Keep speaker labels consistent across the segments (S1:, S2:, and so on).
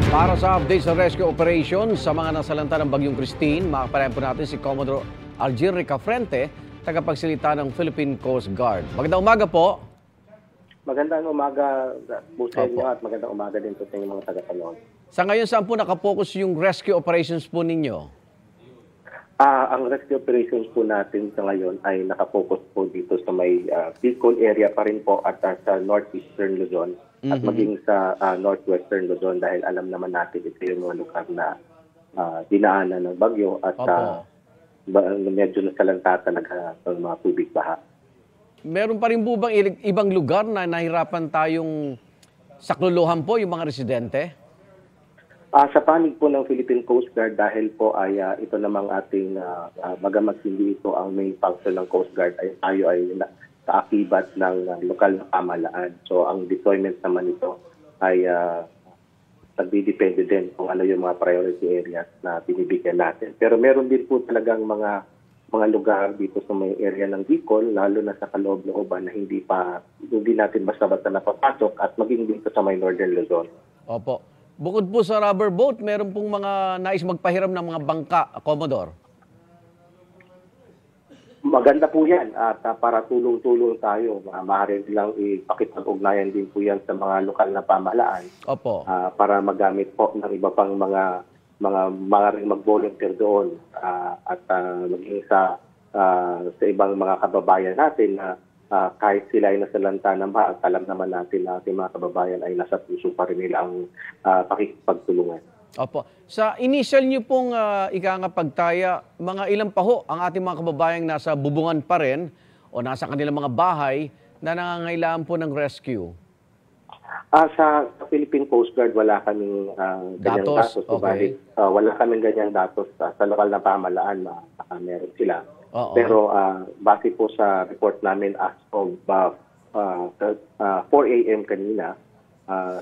S1: Para sa update sa rescue operation sa mga nasalanta ng Bagyong Christine, makapanayan po natin si Commodore Algier Ricafrente, tagapagsalita ng Philippine Coast Guard. Magandang umaga po.
S2: Magandang umaga po sa inyo at magandang umaga din po sa inyong mga taga-Talon.
S1: Sa ngayon, saan po nakapokus yung rescue operations po ninyo?
S2: Ang rescue operations po natin sa ngayon ay nakapokus po dito sa may Bicol area pa rin po at sa northeastern Luzon at maging sa northwestern Luzon dahil alam naman natin ito yung mga lugar na dinaanan ng bagyo at medyo nasalanta talaga ng mga tubig baha.
S1: Meron pa rin po bang ibang lugar na nahirapan tayong sakluluhan po yung mga residente?
S2: Sa panig po ng Philippine Coast Guard dahil po ay ito namang ating bagamat hindi ito ang main function ng Coast Guard ay tayo ay kaakibat ng lokal na pamahalaan. So ang deployment naman ito ay nagdidepende din kung ano yung mga priority areas na binibigyan natin. Pero meron din po talagang mga lugar dito sa may area ng Bicol, lalo na sa kaloob-looban na hindi natin basta-basta napapasok at maging dito sa may northern Luzon.
S1: Opo. Bukod po sa rubber boat, meron pong mga nais magpahiram ng mga bangka, Commodore.
S2: Maganda po yan at para tulong-tulong tayo, maaari lang ipakipag-ugnayan din po yan sa mga lokal na pamahalaan.
S1: Opo.
S2: Para magamit po ng iba pang mga mag-volunteer doon at maging sa ibang mga kababayan natin na kahit sila ay nasalanta ng baha at alam naman natin na ating mga kababayan ay nasa puso pa rin nila ang pakikipagtulungan.
S1: Opo. Sa initial niyo pong pagtaya, mga ilang pa ho ang ating mga kababayang nasa bubungan pa rin o nasa kanilang mga bahay na nangangailangan po ng rescue?
S2: Sa Philippine Coast Guard, wala kaming ganyang datos.
S1: Okay.
S2: Wala kaming ganyang datos sa lokal na pamahalaan na meron sila.
S1: Oo.
S2: Pero base po sa report namin as of 4 a.m. kanina,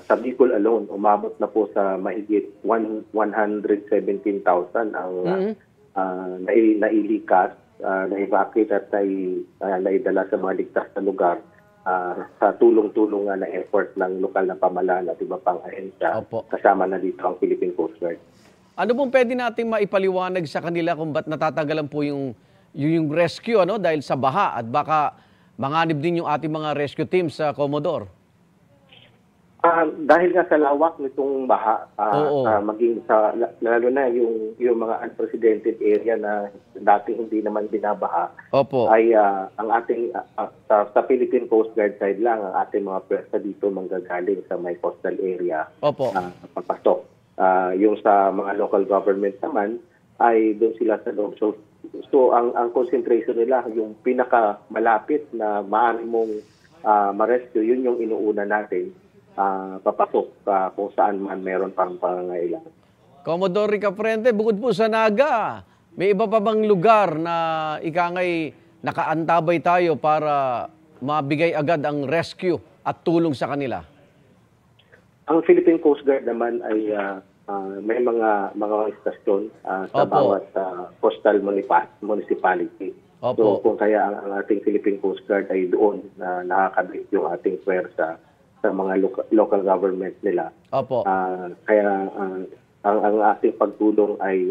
S2: sa Bicol alone, umabot na po sa mahigit 117,000 ang nailikas, na-evacuate at naidala sa mga ligtas na lugar sa tulong-tulong na effort ng lokal na pamahalaan at iba pang ahensya. Kasama na dito ang Philippine Coast Guard.
S1: Ano pong pwede natin maipaliwanag sa kanila kung ba't natatagalan po yung rescue dahil sa baha at baka manganib din yung ating mga rescue teams sa Commodore?
S2: Dahil nga sa lawak nitong baha, maging sa lalo na yung mga unprecedented area na dati hindi naman binabaha, ay ang ating sa Philippine Coast Guard side lang ang ating mga pwersa dito manggagaling sa may coastal area. Papasok. Yung sa mga local government naman ay doon sila sa loob. So ang concentration nila yung pinakamalapit na maaari mong ma-rescue, yun yung inuuna natin. Papasok kung saan man meron pang pangangailangan.
S1: Commodore Ricafrente, bukod po sa Naga, may iba pa bang lugar na ikangay nakaantabay tayo para mabigay agad ang rescue at tulong sa kanila?
S2: Ang Philippine Coast Guard naman ay may mga istasyon sa bawat coastal municipality. So kung kaya ang ating Philippine Coast Guard ay doon na nakakabit yung ating pwersa sa mga local government nila. Kaya ang ating pagtulong ay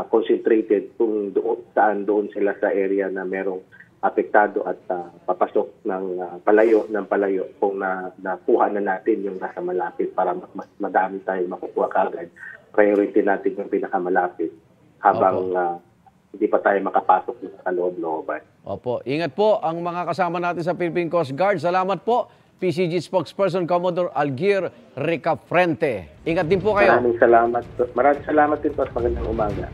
S2: concentrated kung saan doon sila sa area na merong apektado at papasok ng palayo kung nakuha na natin yung nasa malapit para mas madami tayo makukuha kagad. Priority natin yung pinakamalapit habang hindi pa tayo makapasok sa loob-looban.
S1: Ingat po ang mga kasama natin sa Philippine Coast Guard. Salamat po, PCG spokesperson Commodore Algier Ricafrente. Ingat din po kayo.
S2: Maraming salamat. Maraming salamat din po at magandang umaga.